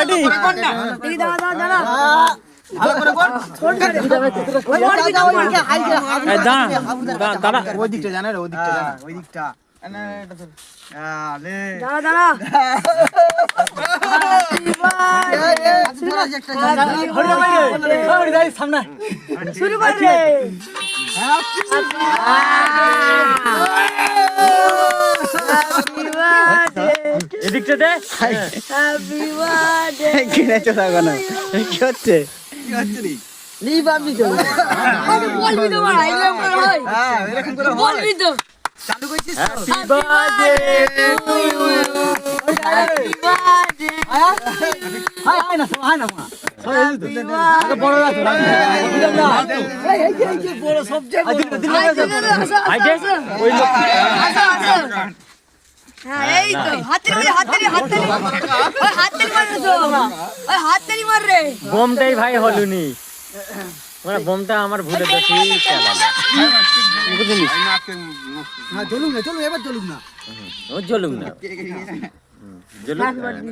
ready এই দাঁড়া দাঁড়া দাঁড়া ভালো করে কর ওই মারবি না ওই দিকে হাই দে এই দাঁড়া ওই দিকটা জানা রে ওই দিকটা জানা ওই দিকটা না এটা তো লে দাঁড়া দাঁড়া সামনে শুরু কর রে এদিকটা দে হ্যাপি বার্থডে কিনে চলা কেন কি হচ্ছে রে নি বাবি তো বলবি তো মারা এগুলো করে হয় হ্যাঁ এরকম করে হয় বলবি তো চালু করছিস happy birthday to you happy birthday হাই না হাই না আগে বড় রাখ এই বড় সবচেয়ে আই দে ওই লোক হ্যাঁ এই তো হাততালি ওই হাততালি মার রে তো ওই হাততালি মার রে বোমটাই ভাই হলুনি মানে বোমটা আমার ভুলে গেছি বুঝলিস হ্যাঁ চলুন না চলুন এবার চলুন না ও জ্বলুক না জ্বলুক হ্যাপি বার্থডে